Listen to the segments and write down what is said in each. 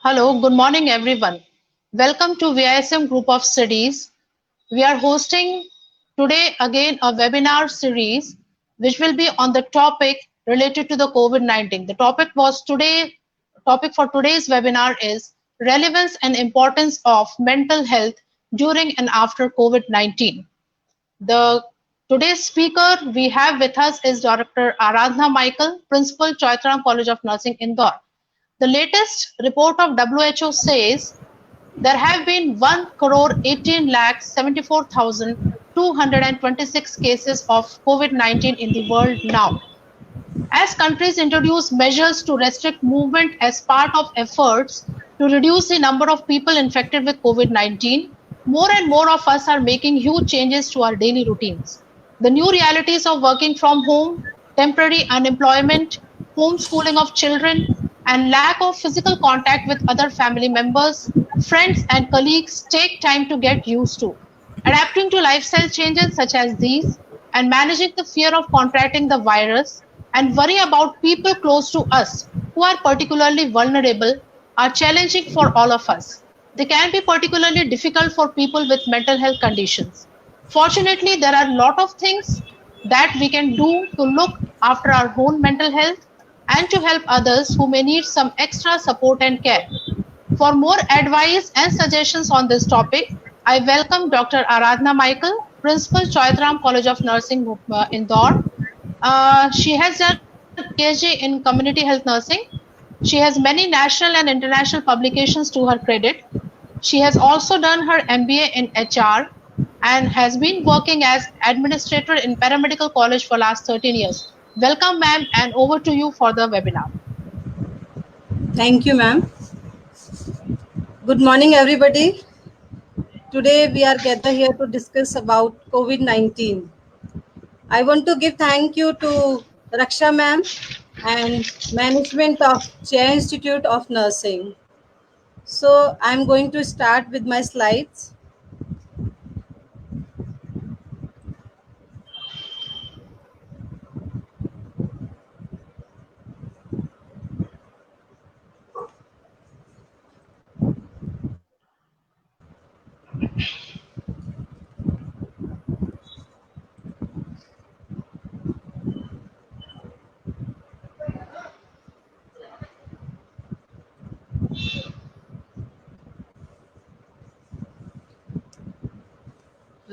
Hello, good morning everyone. Welcome to VISM Group of Studies. We are hosting today again a webinar series which will be on the topic related to the COVID-19. The topic for today's webinar is relevance and importance of mental health during and after COVID-19. The today's speaker we have with us is Dr. Aradhna Michael, Principal Chaitram College of Nursing, Indore. The latest report of WHO says there have been 1 crore 18 lakh 74,226 cases of COVID-19 in the world now. As countries introduce measures to restrict movement as part of efforts to reduce the number of people infected with COVID-19, more and more of us are making huge changes to our daily routines. The new realities of working from home, temporary unemployment, homeschooling of children, and lack of physical contact with other family members, friends, and colleagues take time to get used to. Adapting to lifestyle changes such as these and managing the fear of contracting the virus and worry about people close to us who are particularly vulnerable are challenging for all of us. They can be particularly difficult for people with mental health conditions. Fortunately, there are a lot of things that we can do to look after our own mental health and to help others who may need some extra support and care. For more advice and suggestions on this topic, I welcome Dr. Aradhna Michael, Principal Chaitram College of Nursing, Indore. She has done PhD in Community Health Nursing. She has many national and international publications to her credit. She has also done her MBA in HR and has been working as administrator in Paramedical College for last 13 years. Welcome, ma'am, and over to you for the webinar. Thank you, ma'am. Good morning, everybody. Today we are gathered here to discuss about COVID-19. I want to give thank you to Raksha ma'am and management of Chair Institute of Nursing. So I'm going to start with my slides.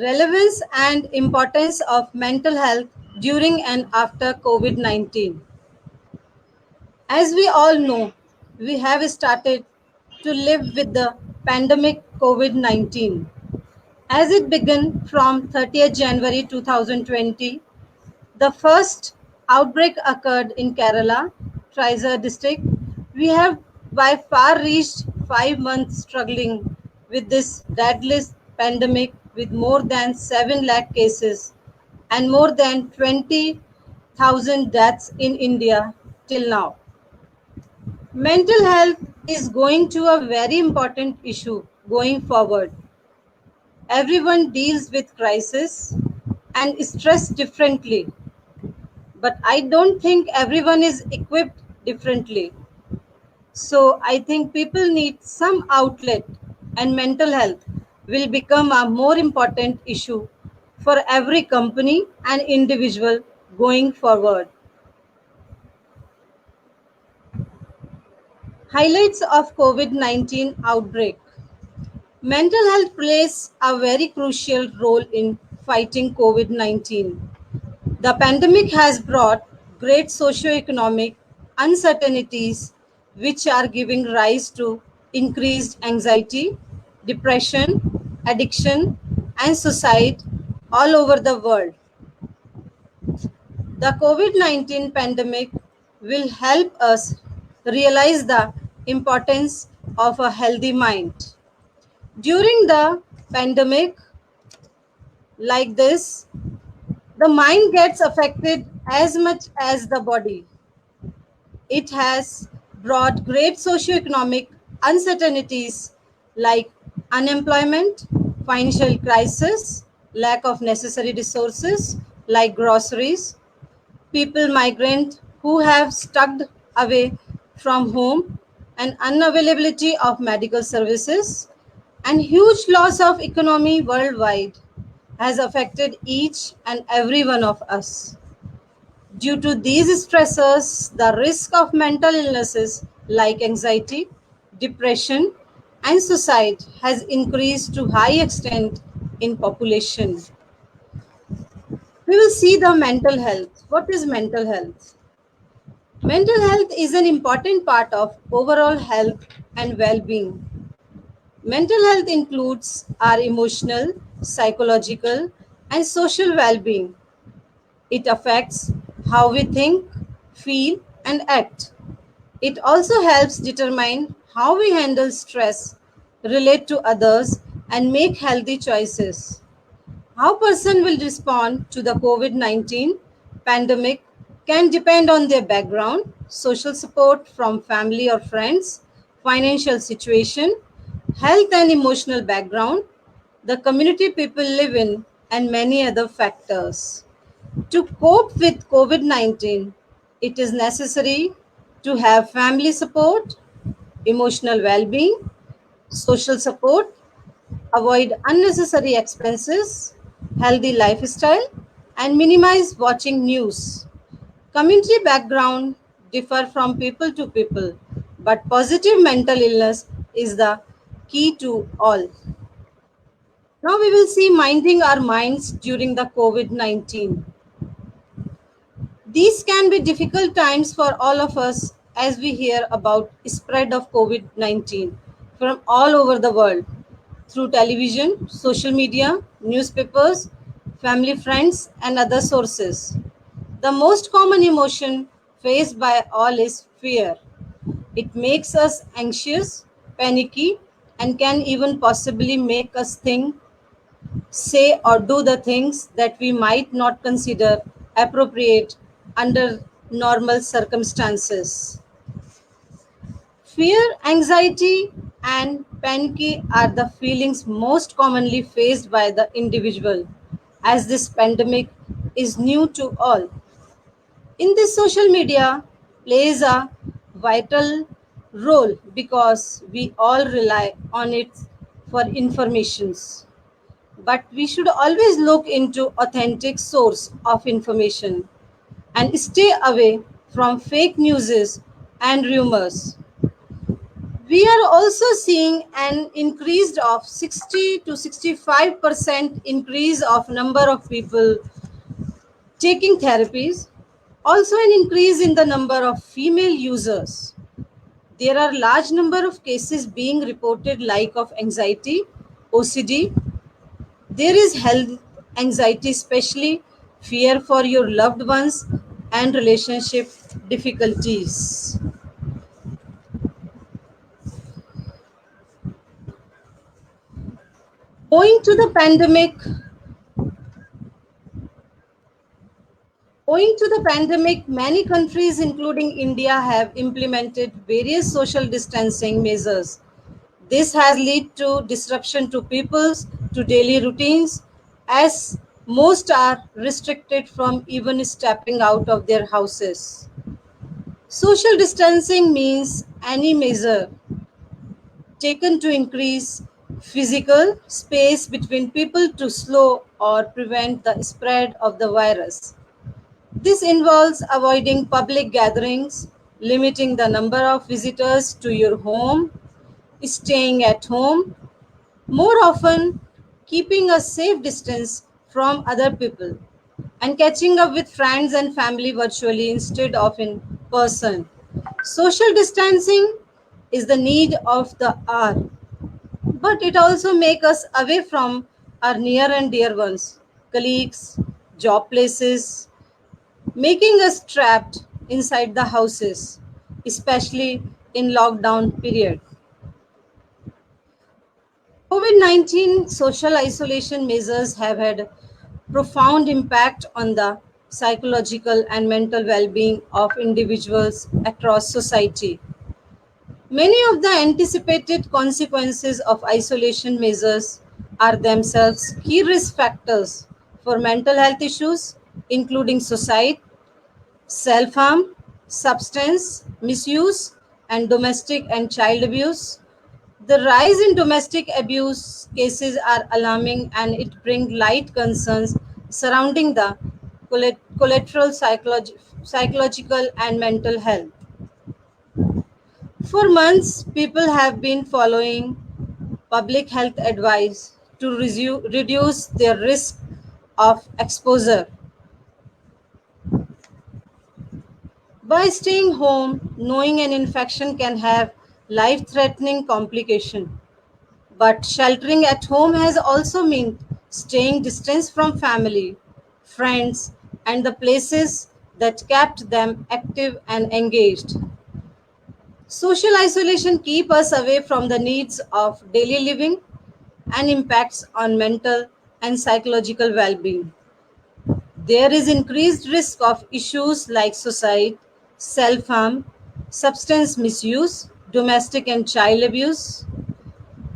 Relevance and importance of mental health during and after COVID-19. As we all know, we have started to live with the pandemic COVID-19. As it began from 30th January 2020, the first outbreak occurred in Kerala, Trizar district. We have by far reached 5 months struggling with this deadly pandemic with more than 7 lakh cases and more than 20,000 deaths in India till now. Mental health is going to a very important issue going forward. Everyone deals with crisis and stress differently, but I don't think everyone is equipped differently. So I think people need some outlet, and mental health will become a more important issue for every company and individual going forward. Highlights of COVID-19 outbreak. Mental health plays a very crucial role in fighting COVID-19. The pandemic has brought great socio-economic uncertainties which are giving rise to increased anxiety, depression, addiction, and suicide all over the world. The COVID-19 pandemic will help us realize the importance of a healthy mind. During the pandemic, like this, the mind gets affected as much as the body. It has brought great socioeconomic uncertainties like unemployment, financial crisis, lack of necessary resources like groceries, people migrant who have stuck away from home, and unavailability of medical services, and huge loss of economy worldwide has affected each and every one of us. Due to these stressors, the risk of mental illnesses like anxiety, depression, and suicide has increased to high extent in population. We will see the mental health. What is mental health? Mental health is an important part of overall health and well-being. Mental health includes our emotional, psychological, and social well-being. It affects how we think, feel, and act. It also helps determine how we handle stress, relate to others, and make healthy choices. How person will respond to the COVID-19 pandemic can depend on their background, social support from family or friends, financial situation, health and emotional background, the community people live in, and many other factors. To cope with COVID 19, it is necessary to have family support, emotional well being, social support, avoid unnecessary expenses, healthy lifestyle, and minimize watching news. Community background differ from people to people, but positive mental illness is the key to all. Now we will see minding our minds during the COVID-19. These can be difficult times for all of us as we hear about spread of COVID-19 from all over the world through television, social media, newspapers, family friends and other sources. The most common emotion faced by all is fear. It makes us anxious, panicky, and can even possibly make us think, say, or do the things that we might not consider appropriate under normal circumstances. Fear, anxiety, and panic are the feelings most commonly faced by the individual as this pandemic is new to all. In this, social media plays a vital role because we all rely on it for informations. But we should always look into authentic source of information and stay away from fake news and rumors. We are also seeing an increase of 60 to 65% increase of number of people taking therapies, also an increase in the number of female users. There are large number of cases being reported like of anxiety, OCD. There is health anxiety, especially fear for your loved ones and relationship difficulties. Owing to the pandemic, Owing to the pandemic, many countries, including India, have implemented various social distancing measures. This has led to disruption to people's to daily routines, as most are restricted from even stepping out of their houses. Social distancing means any measure taken to increase physical space between people to slow or prevent the spread of the virus. This involves avoiding public gatherings, limiting the number of visitors to your home, staying at home, more often keeping a safe distance from other people, and catching up with friends and family virtually instead of in person. Social distancing is the need of the hour, but it also makes us away from our near and dear ones, colleagues, job places, making us trapped inside the houses, especially in lockdown period. COVID-19 social isolation measures have had profound impact on the psychological and mental well-being of individuals across society. Many of the anticipated consequences of isolation measures are themselves key risk factors for mental health issues, including suicide, self harm, substance misuse, and domestic and child abuse. The rise in domestic abuse cases are alarming and it brings light concerns surrounding the collateral psychological and mental health. For months, people have been following public health advice to reduce their risk of exposure by staying home, knowing an infection can have life-threatening complication. But sheltering at home has also meant staying distance from family, friends, and the places that kept them active and engaged. Social isolation keeps us away from the needs of daily living and impacts on mental and psychological well-being. There is increased risk of issues like suicide, self-harm, substance misuse, domestic and child abuse,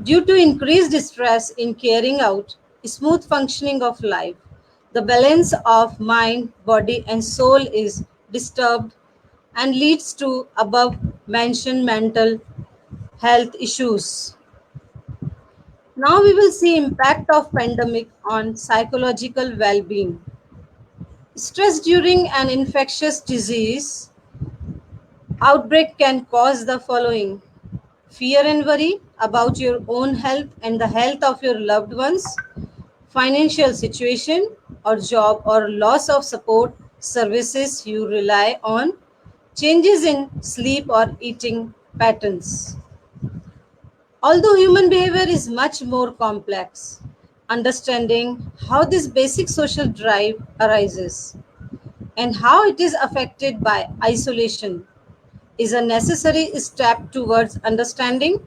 due to increased stress in carrying out smooth functioning of life. The balance of mind, body, and soul is disturbed and leads to above mentioned mental health issues. Now we will see impact of pandemic on psychological well-being. Stress during an infectious disease outbreak can cause the following: fear and worry about your own health and the health of your loved ones, financial situation or job or loss of support services you rely on, changes in sleep or eating patterns. Although human behavior is much more complex, understanding how this basic social drive arises and how it is affected by isolation is a necessary step towards understanding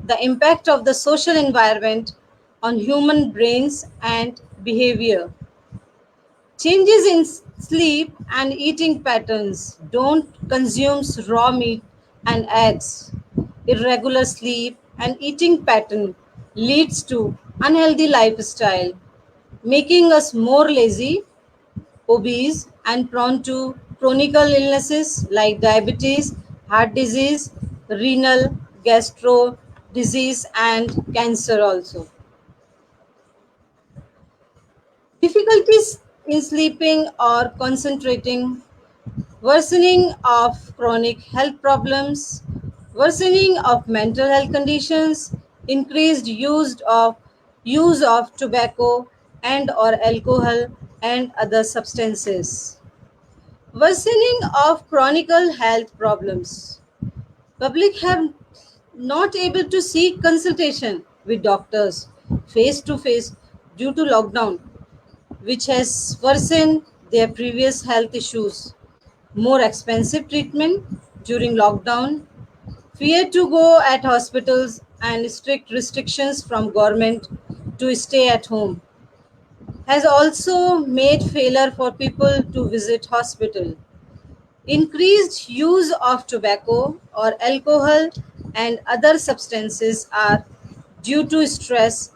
the impact of the social environment on human brains and behavior. Changes in sleep and eating patterns. Don't consume raw meat and eggs. Irregular sleep and eating pattern leads to unhealthy lifestyle, making us more lazy, obese, and prone to chronic illnesses like diabetes, heart disease, renal, gastro disease, and cancer also. Difficulties in sleeping or concentrating, worsening of chronic health problems, worsening of mental health conditions, increased use of tobacco and or alcohol and other substances. Worsening of chronic health problems. Public have not able to seek consultation with doctors face to face due to lockdown, which has worsened their previous health issues. More expensive treatment during lockdown, fear to go at hospitals and strict restrictions from government to stay at home has also made failure for people to visit hospital. Increased use of tobacco or alcohol and other substances are due to stress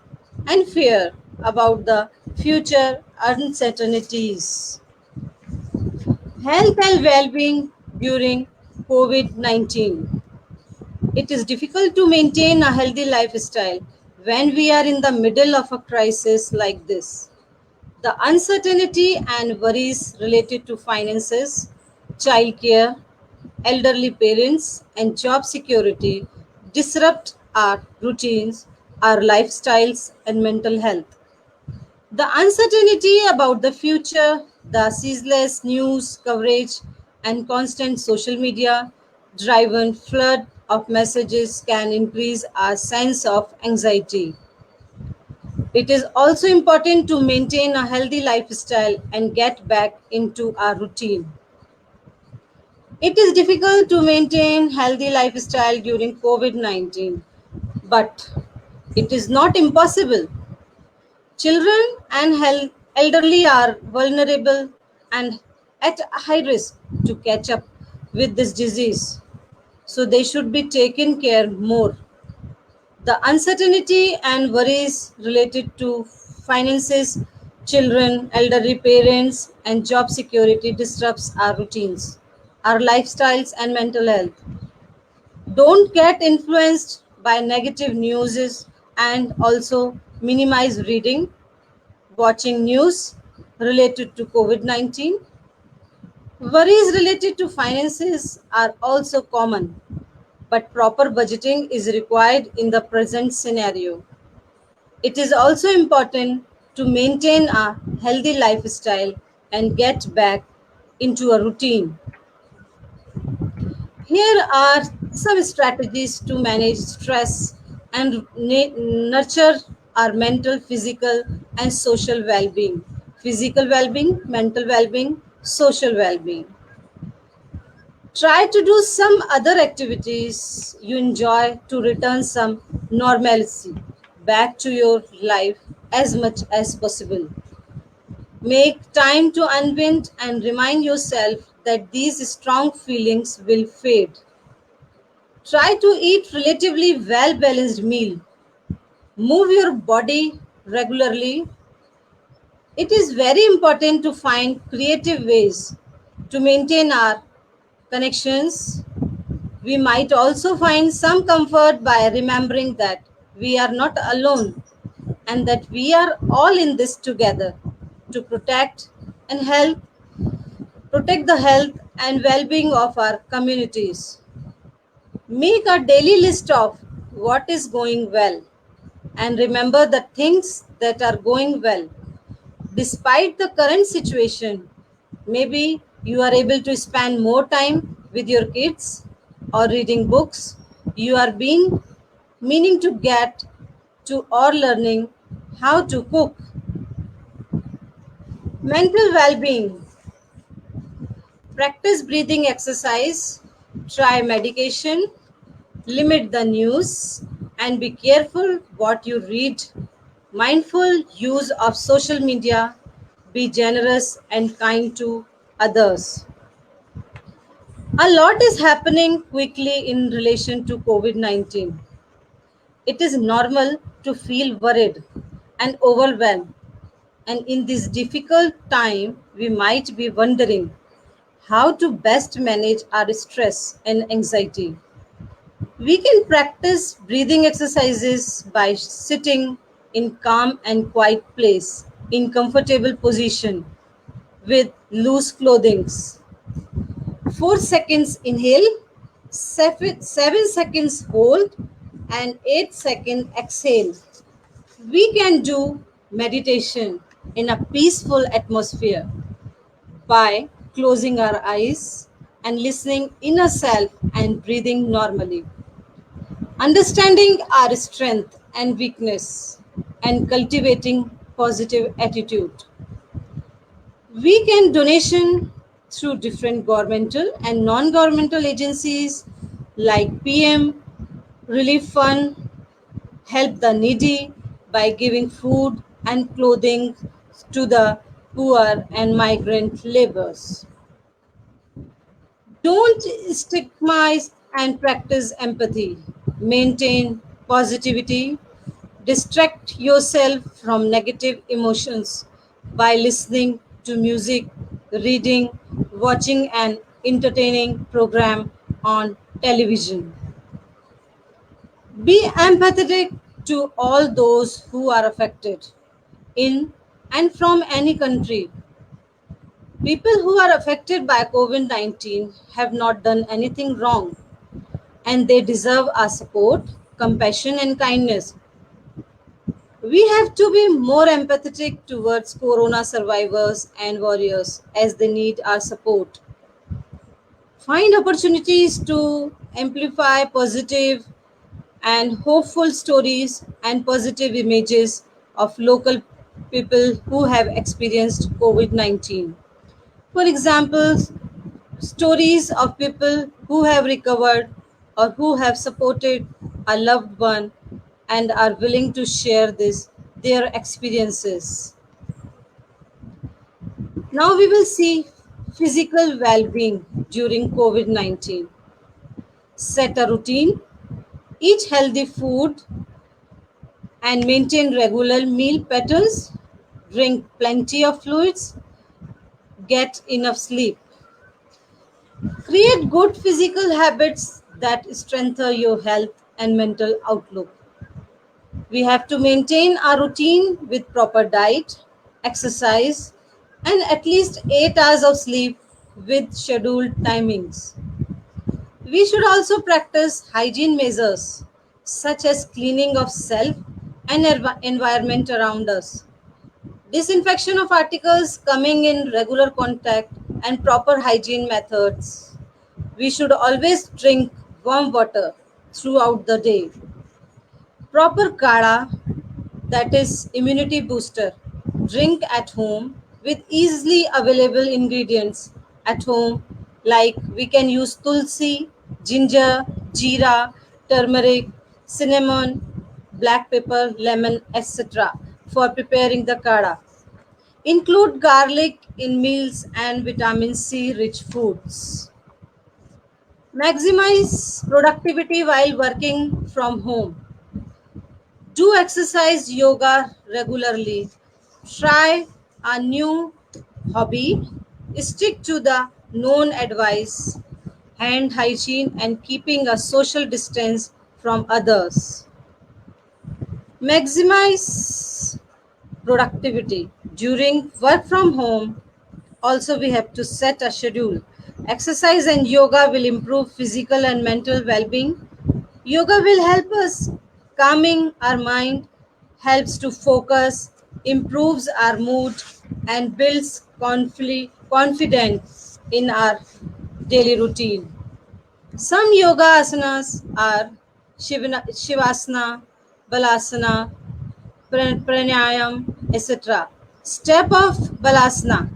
and fear about the future uncertainties. Health and well-being during COVID-19. It is difficult to maintain a healthy lifestyle when we are in the middle of a crisis like this. The uncertainty and worries related to finances, childcare, elderly parents, and job security disrupt our routines, our lifestyles, and mental health. The uncertainty about the future, the ceaseless news coverage, and constant social media driven flood of messages can increase our sense of anxiety. It is also important to maintain a healthy lifestyle and get back into our routine. It is difficult to maintain healthy lifestyle during COVID-19, but it is not impossible. Children and elderly are vulnerable and at high risk to catch up with this disease, so they should be taken care more. The uncertainty and worries related to finances, children, elderly parents, and job security disrupts our routines, our lifestyles, and mental health. Don't get influenced by negative news and also minimize reading, watching news related to COVID 19. Worries related to finances are also common, but proper budgeting is required in the present scenario. It is also important to maintain a healthy lifestyle and get back into a routine. Here are some strategies to manage stress and nurture our mental, physical, and social well being. Physical well being, mental well being, social well being. Try to do some other activities you enjoy to return some normalcy back to your life as much as possible. Make time to unwind and remind yourself that these strong feelings will fade. Try to eat relatively well balanced meal. Move your body regularly. It is very important to find creative ways to maintain our connections. We might also find some comfort by remembering that we are not alone and that we are all in this together to and help protect the health and well-being of our communities. Make a daily list of what is going well and remember the things that are going well. Despite the current situation, maybe you are able to spend more time with your kids or reading books. You are being meaning to get to or learning how to cook. Mental well-being. Practice breathing exercise, try medication, limit the news, and be careful what you read. Mindful use of social media, be generous and kind to others. A lot is happening quickly in relation to COVID 19. It is normal to feel worried and overwhelmed. And in this difficult time, we might be wondering how to best manage our stress and anxiety. We can practice breathing exercises by sitting in calm and quiet place in comfortable position with loose clothing. 4 seconds inhale, 7 seconds hold and 8 seconds exhale. We can do meditation in a peaceful atmosphere by closing our eyes and listening inner self and breathing normally. Understanding our strength and weakness and cultivating positive attitude. We can donation through different governmental and non-governmental agencies like PM, Relief Fund, help the needy by giving food and clothing to the poor and migrant laborers. Don't stigmatize and practice empathy. Maintain positivity. Distract yourself from negative emotions by listening to music, reading, watching an entertaining program on television. Be empathetic to all those who are affected in and from any country. People who are affected by COVID 19 have not done anything wrong and they deserve our support, compassion, and kindness. We have to be more empathetic towards corona survivors and warriors as they need our support. Find opportunities to amplify positive and hopeful stories and positive images of local people who have experienced COVID 19. For example, stories of people who have recovered or who have supported a loved one and are willing to share their experiences. Now we will see physical well-being during COVID-19. Set a routine, eat healthy food and maintain regular meal patterns, drink plenty of fluids, get enough sleep. Create good physical habits that strengthen your health and mental outlook. We have to maintain our routine with proper diet, exercise, and at least 8 hours of sleep with scheduled timings. We should also practice hygiene measures such as cleaning of self and environment around us. Disinfection of articles coming in regular contact and proper hygiene methods. We should always drink warm water throughout the day. Proper kada, that is immunity booster, drink at home with easily available ingredients at home, like we can use tulsi, ginger, jeera, turmeric, cinnamon, black pepper, lemon, etc. for preparing the kada. Include garlic in meals and vitamin C rich foods. Maximize productivity while working from home. Do exercise yoga regularly. Try a new hobby. Stick to the known advice, hand hygiene, and keeping a social distance from others. Maximize productivity during work from home. Also, we have to set a schedule. Exercise and yoga will improve physical and mental well-being. Yoga will help us calming our mind, helps to focus, improves our mood, and builds confidence in our daily routine. Some yoga asanas are Shivasana, Balasana, Pranayam, etc. Step of Balasana,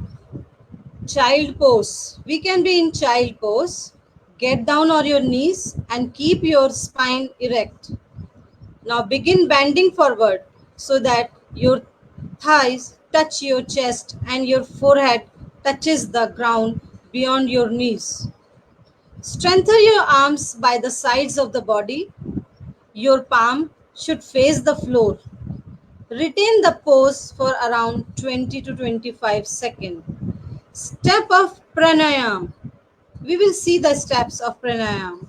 child pose. We can be in child pose. Get down on your knees and keep your spine erect. Now begin bending forward so that your thighs touch your chest and your forehead touches the ground beyond your knees. Strengthen your arms by the sides of the body. Your palm should face the floor. Retain the pose for around 20 to 25 seconds. Step of pranayam. We will see the steps of pranayam.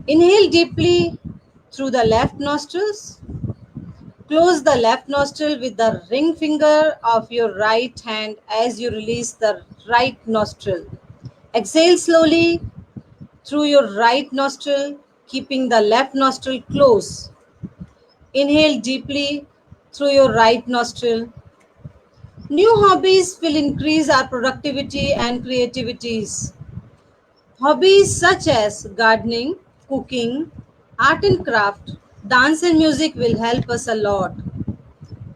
Inhale deeply through the left nostrils. Close the left nostril with the ring finger of your right hand as you release the right nostril. Exhale slowly through your right nostril, keeping the left nostril closed. Inhale deeply through your right nostril. New hobbies will increase our productivity and creativities. Hobbies such as gardening, cooking, art and craft, dance and music will help us a lot.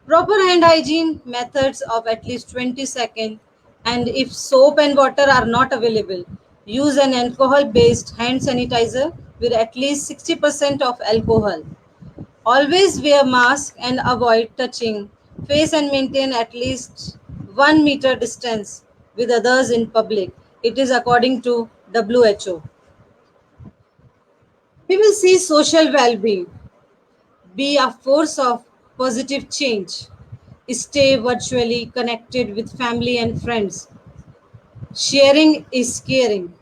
Proper hand hygiene methods of at least 20 seconds, and if soap and water are not available, use an alcohol based hand sanitizer with at least 60% of alcohol. Always wear mask and avoid touching face and maintain at least 1 meter distance with others in public. It is according to WHO. We will see social well-being. Be a force of positive change. Stay virtually connected with family and friends. Sharing is caring.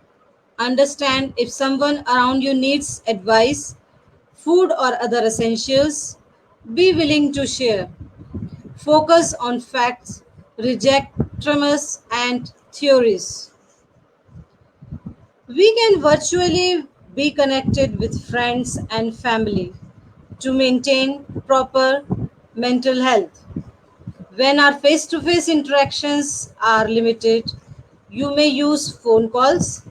Understand if someone around you needs advice, food, or other essentials. Be willing to share. Focus on facts, reject tremors and theories. We can virtually be connected with friends and family to maintain proper mental health. When our face to face interactions are limited, you may use phone calls,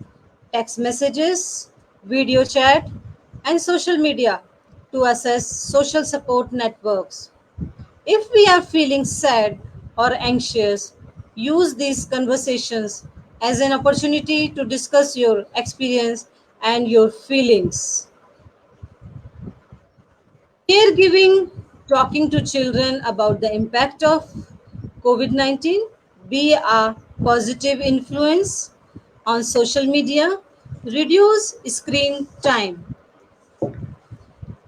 text messages, video chat, and social media to access social support networks. If we are feeling sad or anxious, use these conversations as an opportunity to discuss your experience and your feelings. Caregiving, talking to children about the impact of COVID 19, be a positive influence on social media, reduce screen time.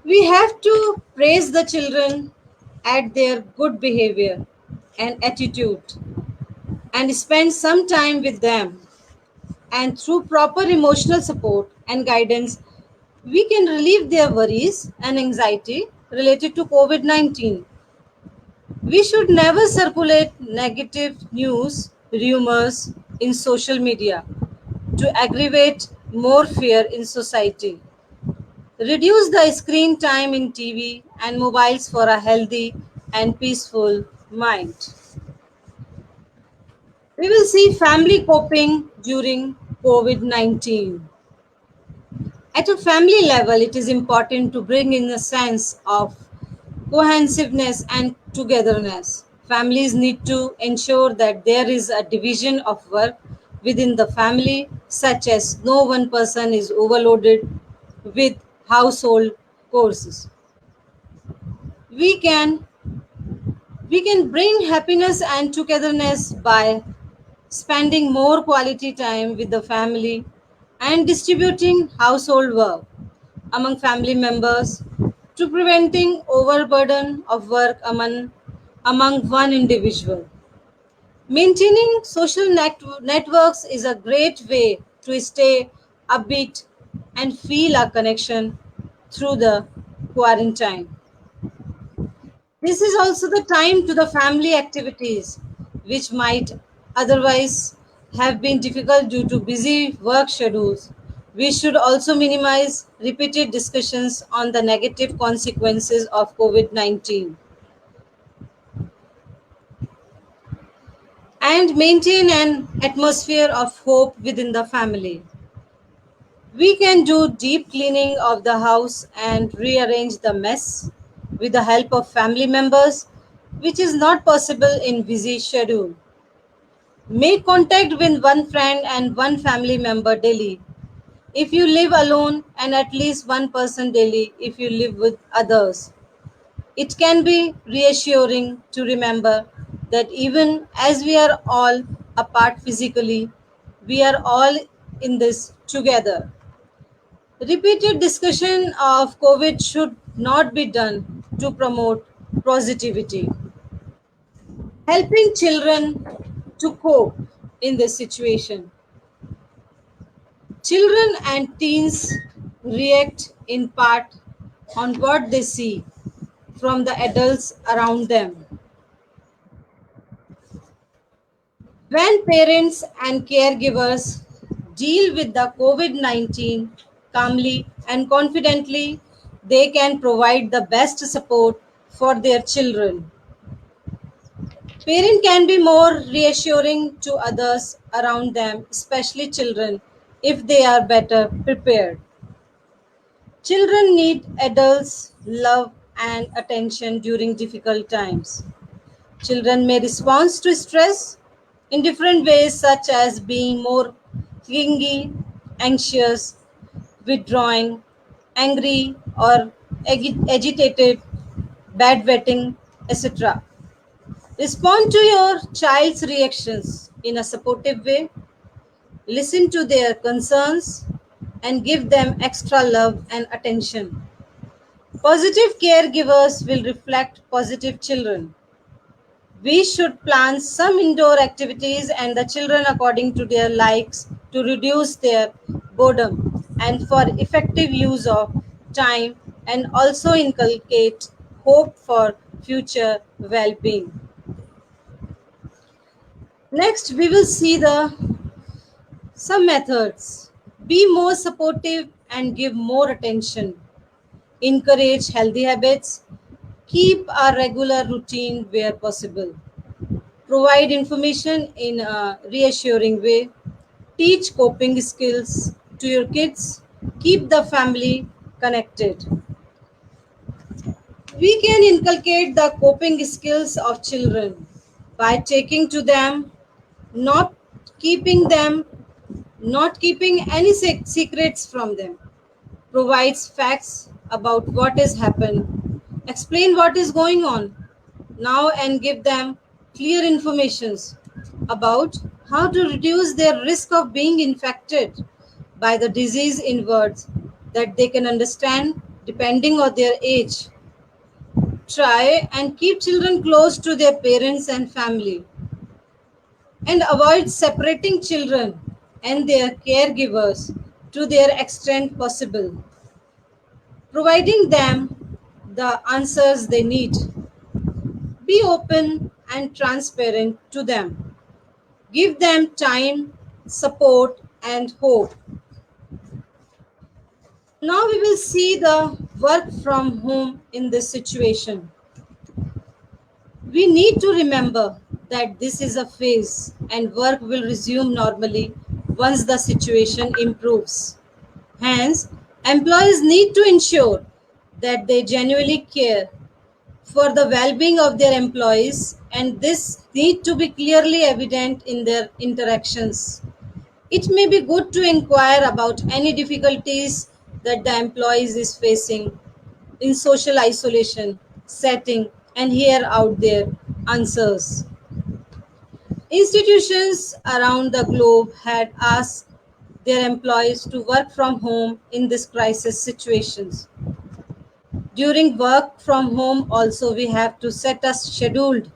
We have to praise the children at their good behavior and attitude and spend some time with them. And through proper emotional support and guidance, we can relieve their worries and anxiety related to COVID 19. We should never circulate negative news, rumors in social media to aggravate more fear in society. Reduce the screen time in TV and mobiles for a healthy and peaceful mind. We will see family coping during COVID 19. At a family level, it is important to bring in a sense of cohesiveness and togetherness. Families need to ensure that there is a division of work within the family, such as no one person is overloaded with household chores. We can we can bring happiness and togetherness by spending more quality time with the family and distributing household work among family members to preventing overburden of work among one individual. Maintaining social networks is a great way to stay upbeat and feel a connection through the quarantine. This is also the time to the family activities, which might otherwise have been difficult due to busy work schedules. We should also minimize repeated discussions on the negative consequences of COVID 19 and maintain an atmosphere of hope within the family. We can do deep cleaning of the house and rearrange the mess with the help of family members, which is not possible in busy schedule. Make contact with one friend and one family member daily if you live alone, and at least one person daily if you live with others. It can be reassuring to remember that even as we are all apart physically, we are all in this together. Repeated discussion of COVID should not be done to promote positivity. Helping children to cope in this situation. Children and teens react in part on what they see from the adults around them. When parents and caregivers deal with the COVID 19 calmly and confidently, they can provide the best support for their children. Parents can be more reassuring to others around them, especially children, if they are better prepared. Children need adults' love and attention during difficult times. Children may respond to stress in different ways, such as being more clingy, anxious, withdrawing, angry, or agitated, bedwetting, etc. Respond to your child's reactions in a supportive way, listen to their concerns, and give them extra love and attention. Positive caregivers will reflect positive children. We should plan some indoor activities and the children according to their likes to reduce their boredom and for effective use of time and also inculcate hope for future well-being. Next, we will see the some methods. Be more supportive and give more attention. Encourage healthy habits. Keep a regular routine where possible. Provide information in a reassuring way. Teach coping skills to your kids. Keep the family connected. We can inculcate the coping skills of children by taking to them, not keeping them, not keeping any secrets from them. Provides facts about what has happened, explain what is going on now, and give them clear informations about how to reduce their risk of being infected by the disease in words that they can understand depending on their age. Try and keep children close to their parents and family and avoid separating children and their caregivers to their extent possible, providing them the answers they need. Be open and transparent to them. Give them time, support, and hope. Now we will see the work from home in this situation. We need to remember that this is a phase and work will resume normally once the situation improves. Hence, employees need to ensure that they genuinely care for the well-being of their employees, and this need to be clearly evident in their interactions. It may be good to inquire about any difficulties that the employees is facing in social isolation setting and hear out their answers. Institutions around the globe had asked their employees to work from home in this crisis situations. During work from home also we have to set a scheduled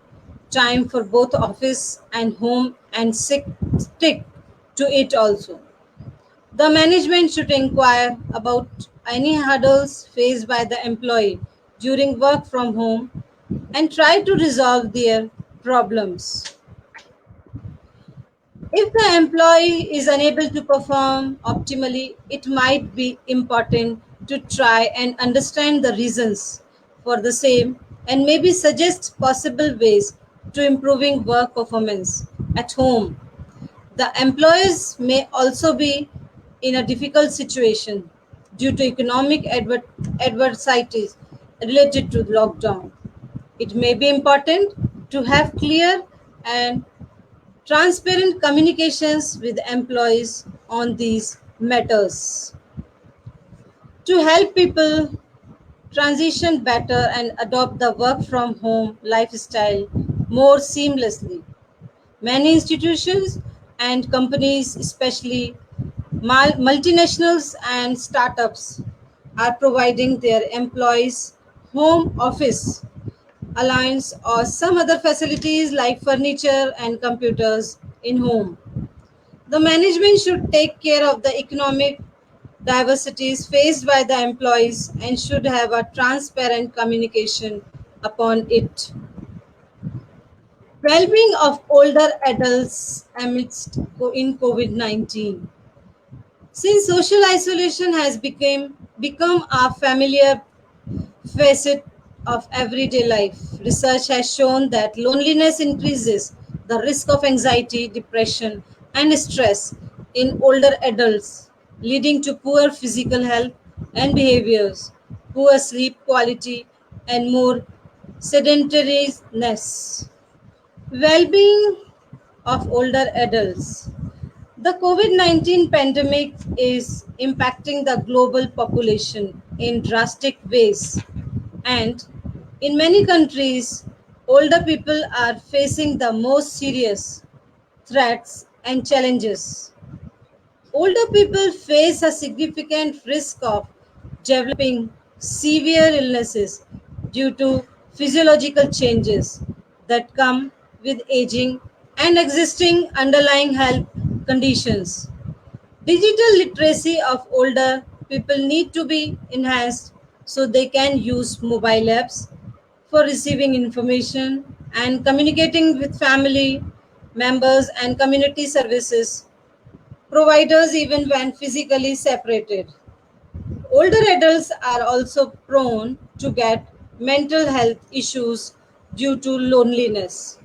time for both office and home and stick to it also. The management should inquire about any hurdles faced by the employee during work from home and try to resolve their problems. If the employee is unable to perform optimally, it might be important to try and understand the reasons for the same and maybe suggest possible ways to improving work performance at home. The employers may also be in a difficult situation due to economic adversities related to lockdown. It may be important to have clear and transparent communications with employees on these matters to help people transition better and adopt the work from home lifestyle more seamlessly. Many institutions and companies, especially multinationals and startups, are providing their employees home office allowance or some other facilities like furniture and computers in home. The management should take care of the economic diversities faced by the employees and should have a transparent communication upon it. Well-being of older adults amidst in COVID-19. Since social isolation has become a familiar facet of everyday life, research has shown that loneliness increases the risk of anxiety, depression, and stress in older adults, leading to poor physical health and behaviors, poor sleep quality, and more sedentariness. Well-being of older adults. The COVID 19 pandemic is impacting the global population in drastic ways, and in many countries, older people are facing the most serious threats and challenges. Older people face a significant risk of developing severe illnesses due to physiological changes that come with aging and existing underlying health conditions. Digital literacy of older people need to be enhanced so they can use mobile apps for receiving information and communicating with family members and community services providers even when physically separated. Older adults are also prone to get mental health issues due to loneliness.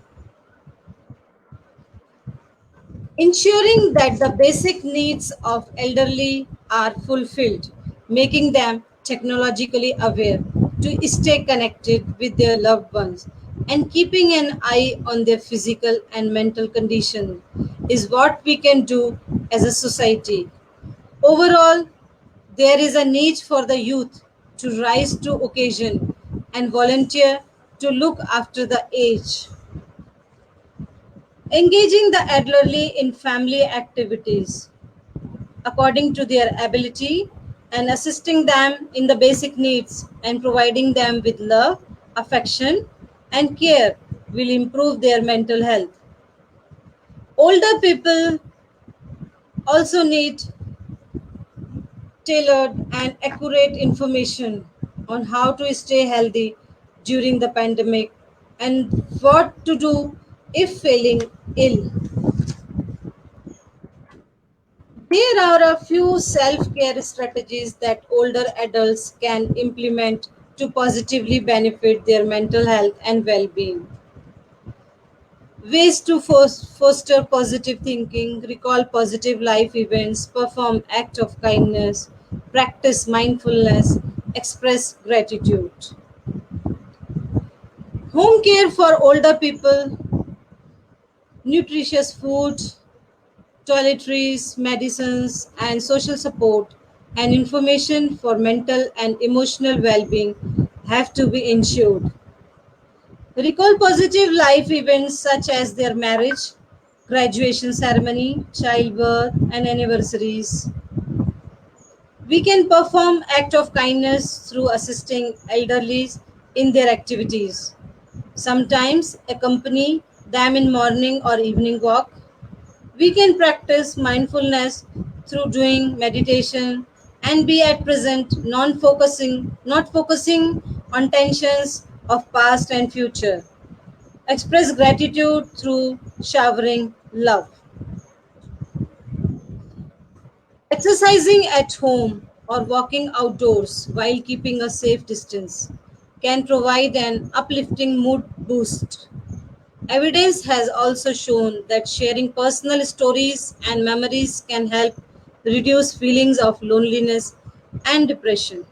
Ensuring that the basic needs of elderly are fulfilled, making them technologically aware to stay connected with their loved ones, and keeping an eye on their physical and mental condition is what we can do as a society. Overall, there is a need for the youth to rise to occasion and volunteer to look after the aged. Engaging the elderly in family activities according to their ability and assisting them in the basic needs and providing them with love, affection, and care will improve their mental health. Older people also need tailored and accurate information on how to stay healthy during the pandemic and what to do if feeling ill. There are a few self care strategies that older adults can implement to positively benefit their mental health and well being. Ways to foster positive thinking, recall positive life events, perform acts of kindness, practice mindfulness, express gratitude. Home care for older people, nutritious food, toiletries, medicines, and social support and information for mental and emotional well being have to be ensured. Recall positive life events such as their marriage, graduation ceremony, childbirth, and anniversaries. We can perform act of kindness through assisting elderly in their activities. Sometimes accompany them in morning or evening walk. We can practice mindfulness through doing meditation and be at present not focusing on tensions of past and future. Express gratitude through showering love. Exercising at home or walking outdoors while keeping a safe distance can provide an uplifting mood boost. Evidence has also shown that sharing personal stories and memories can help reduce feelings of loneliness and depression.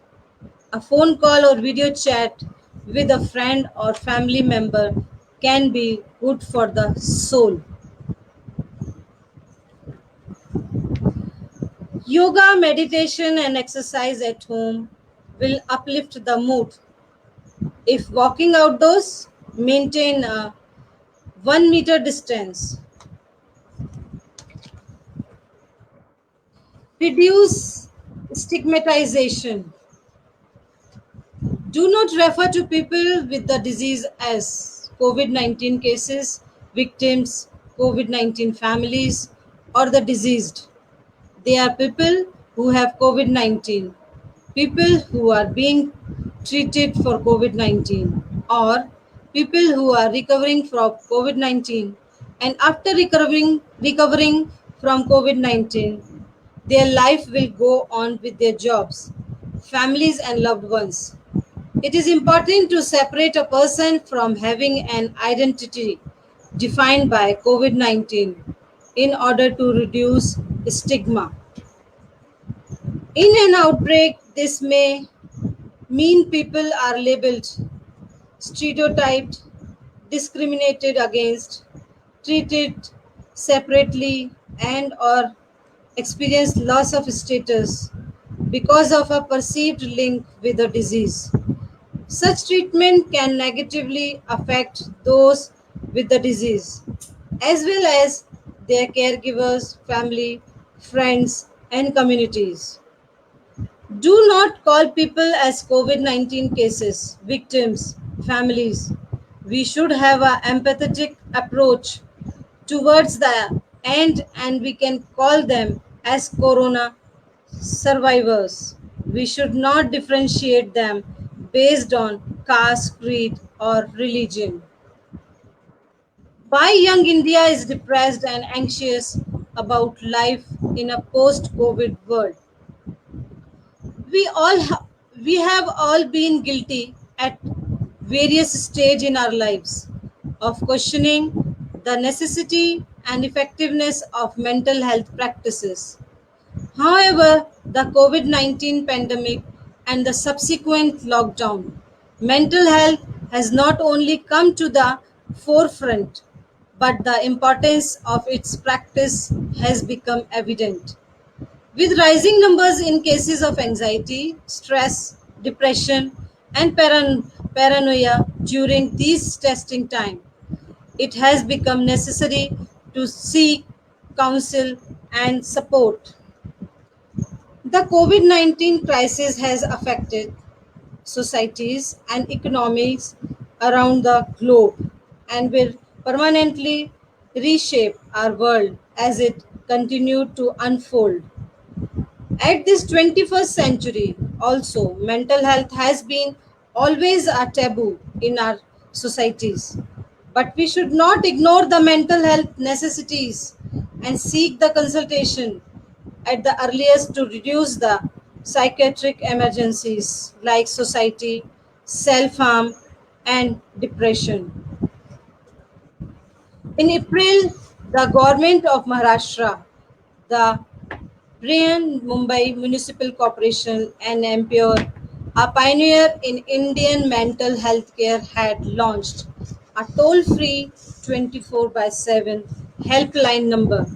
A phone call or video chat with a friend or family member can be good for the soul. Yoga, meditation, and exercise at home will uplift the mood. If walking outdoors, maintain a 1 meter distance. Reduce stigmatization. Do not refer to people with the disease as COVID 19 cases, victims, COVID 19 families, or the diseased. They are people who have COVID 19, people who are being treated for COVID 19, or people who are recovering from COVID 19 and after recovering from COVID 19, their life will go on with their jobs, families, and loved ones. It is important to separate a person from having an identity defined by COVID 19 in order to reduce stigma. In an outbreak, this may mean people are labeled, stereotyped, discriminated against, treated separately, and or experience loss of status because of a perceived link with the disease. Such treatment can negatively affect those with the disease, as well as their caregivers, family, friends, and communities. Do not call people as COVID 19 cases, victims, families. We should have an empathetic approach towards the end and we can call them as corona survivors. We should not differentiate them based on caste, creed, or religion. Why young India is depressed and anxious about life in a post COVID world? we all ha- we have all been guilty at various stage in our lives of questioning the necessity and effectiveness of mental health practices. However, the COVID-19 pandemic and the subsequent lockdown, mental health has not only come to the forefront, but the importance of its practice has become evident. With rising numbers in cases of anxiety, stress, depression, and paranoia during these testing time, it has become necessary to seek counsel and support. The COVID 19 crisis has affected societies and economies around the globe and will permanently reshape our world as it continues to unfold. At this 21st century, also, mental health has been always a taboo in our societies. But we should not ignore the mental health necessities and seek the consultation at the earliest to reduce the psychiatric emergencies like society, self harm, and depression. In April, the government of Maharashtra, the Brihan Mumbai Municipal Corporation and Empire, a pioneer in Indian mental health care, had launched a toll-free 24 by 7 helpline number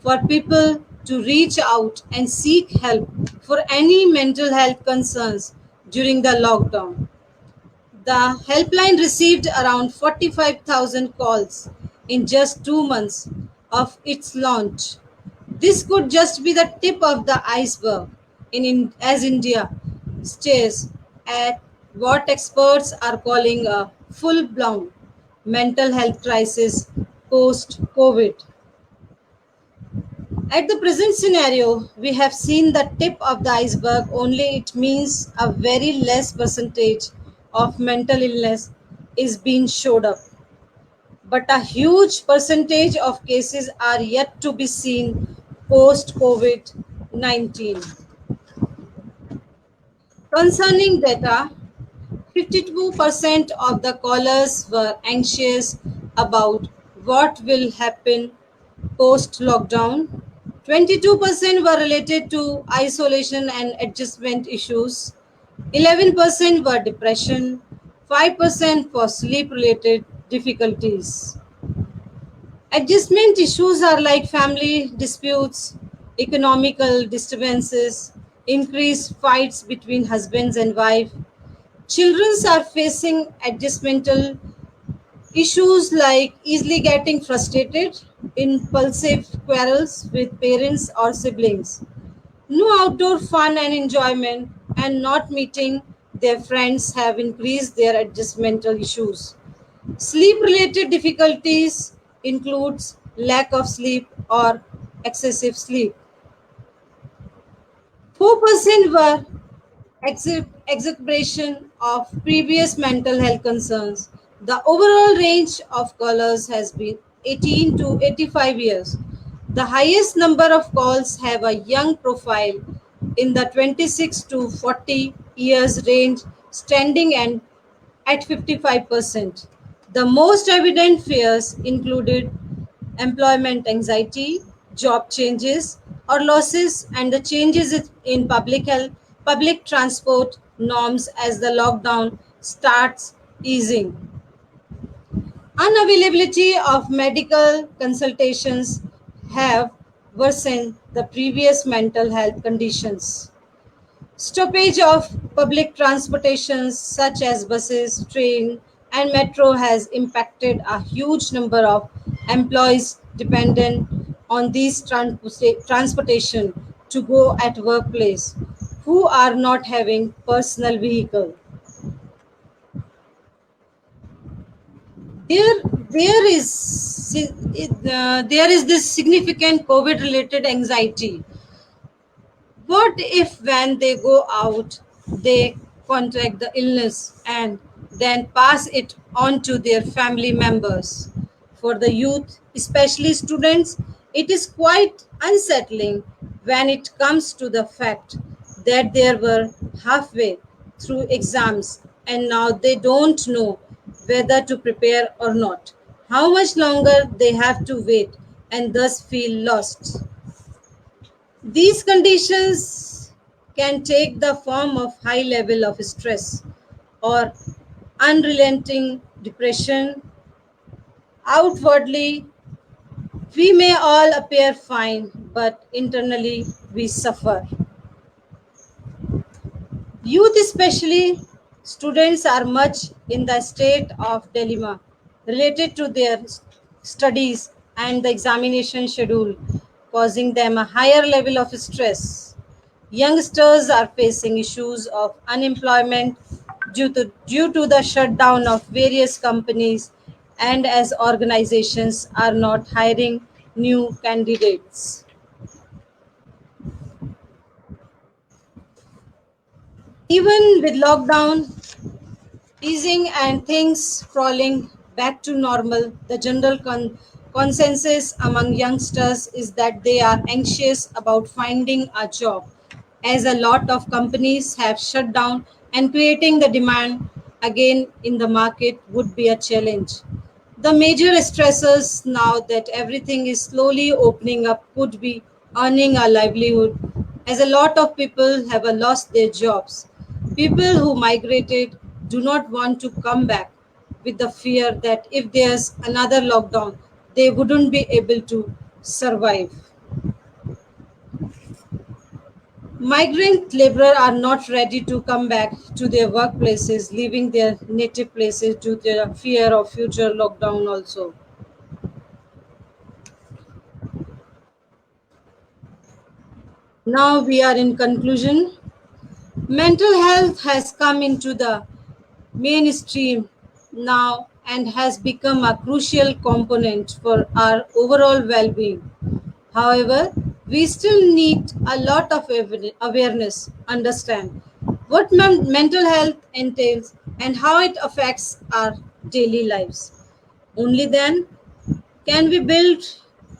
for people to reach out and seek help for any mental health concerns during the lockdown. The helpline received around 45,000 calls in just 2 months of its launch. This could just be the tip of the iceberg as India stares at what experts are calling a full blown mental health crisis post COVID. At the present scenario, we have seen the tip of the iceberg, only it means a very less percentage of mental illness is being showed up. But a huge percentage of cases are yet to be seen post COVID 19. Concerning data, 52% of the callers were anxious about what will happen post lockdown. 22% were related to isolation and adjustment issues. 11% were depression. 5% for sleep related difficulties. Adjustment issues are like family disputes, economical disturbances, increased fights between husbands and wife. Children are facing adjustmental issues like easily getting frustrated, impulsive quarrels with parents or siblings, no outdoor fun and enjoyment, and not meeting their friends have increased their adjustmental issues. Sleep related difficulties includes lack of sleep or excessive sleep. 4% were exacerbation of previous mental health concerns. The overall range of callers has been 18 to 85 years. The highest number of calls have a young profile in the 26 to 40 years range, standing at 55%. The most evident fears included employment anxiety, job changes or losses, and the changes in public transport norms as the lockdown starts easing. Unavailability of medical consultations have worsened the previous mental health conditions. Stoppage of public transportations such as buses, train, and metro has impacted a huge number of employees dependent on these transportation to go at workplace who are not having personal vehicle. There, there is this significant COVID related anxiety. What if, when they go out, they contract the illness and then pass it on to their family members? For the youth, especially students, it is quite unsettling when it comes to the fact that they were halfway through exams and now they don't know whether to prepare or not, how much longer they have to wait, and thus feel lost. These conditions can take the form of high level of stress or unrelenting depression. Outwardly, we may all appear fine, but internally we suffer. Youth, especially students, are much in the state of dilemma related to their studies and the examination schedule, causing them a higher level of stress. Youngsters are facing issues of unemployment due to the shutdown of various companies and as organizations are not hiring new candidates. Even with lockdown easing and things crawling back to normal, the general consensus among youngsters is that they are anxious about finding a job, as a lot of companies have shut down and creating the demand again in the market would be a challenge. The major stressors now that everything is slowly opening up could be earning a livelihood, as a lot of people have lost their jobs. People who migrated do not want to come back with the fear that if there's another lockdown, they wouldn't be able to survive. Migrant laborers are not ready to come back to their workplaces, leaving their native places due to the fear of future lockdown also. Now we are in conclusion. Mental health has come into the mainstream now and has become a crucial component for our overall well being. However, we still need a lot of awareness, understand what mental health entails and how it affects our daily lives. Only then can we build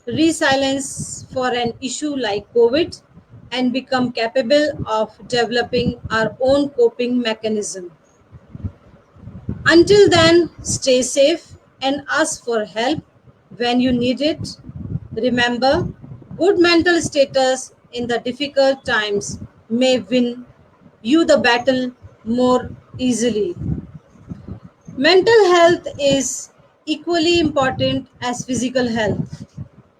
resilience for an issue like COVID and become capable of developing our own coping mechanism. Until then, stay safe and ask for help when you need it. Remember, good mental status in the difficult times may win you the battle more easily. Mental health is equally important as physical health.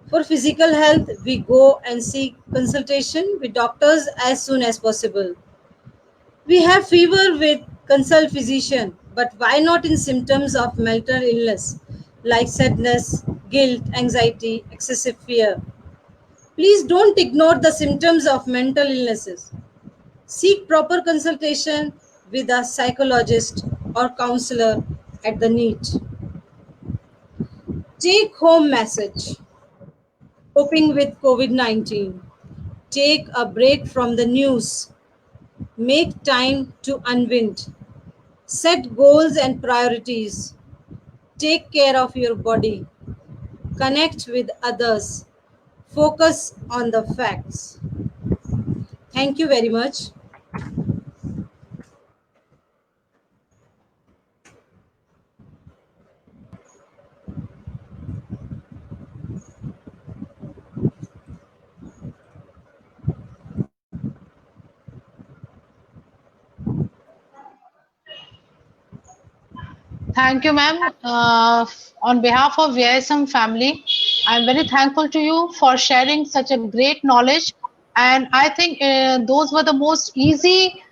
For physical health, we go and seek consultation with doctors as soon as possible. We have fever with consult physician, but why not in symptoms of mental illness like sadness, guilt, anxiety, excessive fear? Please don't ignore the symptoms of mental illnesses. Seek proper consultation with a psychologist or counselor at the need. Take home message. Coping with COVID 19. Take a break from the news. Make time to unwind. Set goals and priorities. Take care of your body. Connect with others. Focus on the facts. Thank you very much. Thank you, ma'am. On behalf of VISM family, I'm very thankful to you for sharing such a great knowledge. And I think those were the most easy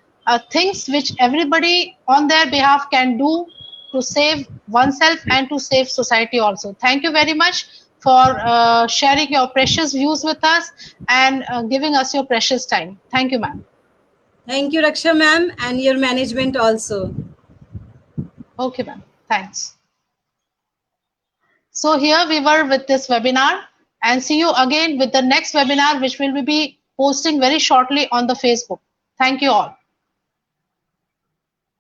things which everybody on their behalf can do to save oneself and to save society also. Thank you very much for sharing your precious views with us and giving us your precious time. Thank you, ma'am. Thank you, Raksha ma'am, and your management also. Okay, ma'am. Thanks. So here we were with this webinar and see you again with the next webinar which will be posting very shortly on the Facebook. Thank you all.